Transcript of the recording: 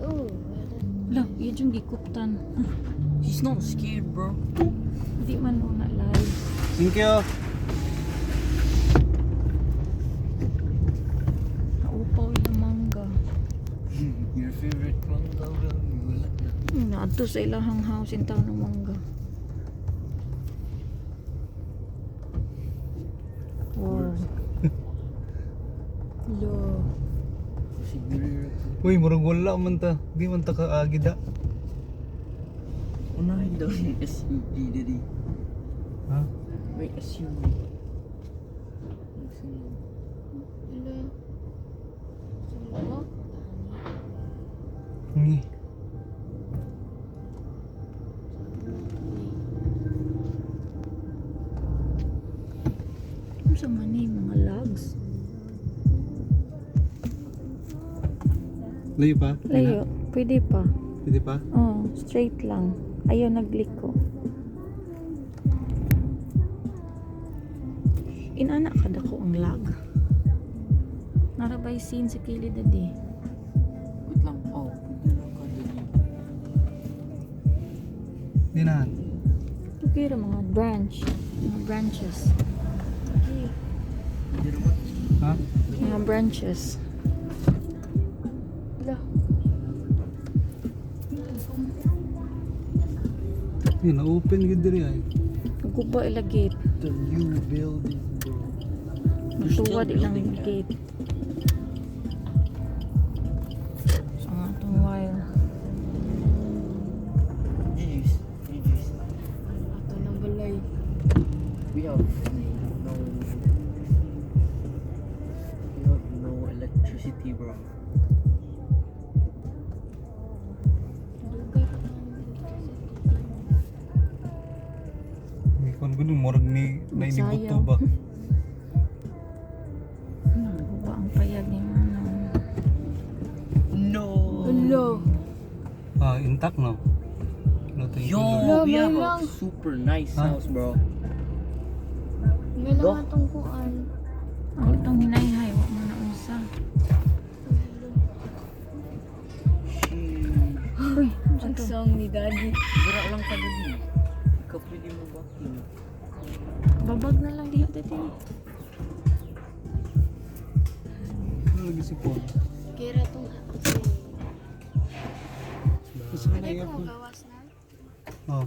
Oh, Lah, iya yung gikuptan. He's not scared, bro. Di man mo na live. Thank you. Naupaw yung mangga. Your favorite manga, bro. Wala na. Naadto sa ilahang house in town ng mangga. Wow. Lo. Siguro. Uy, murag wala man ta. Di man ta kaagid da. Unahin daw yung SUV, daddy. Ha? May SUV. hello. Hello. Ni. Ano sa man mga logs? Layo pa? Layo. Pwede pa. Pwede pa? Oh, straight lang. Ayaw nagliko. Inana ka dako ang lag. Narabay scene sa kilid dadi. Wait lang. Oh, pwede lang ka, daddy. Di na. Okay ra mga branch. Mga branches. Okay. Pwede naman. Ha? Mga branches. Hello. Di na open gid diri ay. Guba ila gate. The new building, bro. Matuwad ilang building that. gate. So nga itong wire. GG's. GG's. Ato ng balay. We have no electricity, bro. Dugay pa ng May kon gud murag ni nainibot to Magsayaw. ba? Ano, guba ang payag ni Manong. No. Hello. Ah, intact no. No thank you. Yo, Lord. we have lang. a super nice Huh? house, bro. May lang atong kuan. Ang itong hinayhay, wak mo na unsa. Uy, Ang ito. song ni Daddy. Gara lang ka dali. Ikaw pwede mo ba? Babag na lang diha dati. Ano lagi si Paul? Kira tong Kasi Pwede na ko ako. gawas na. Oh.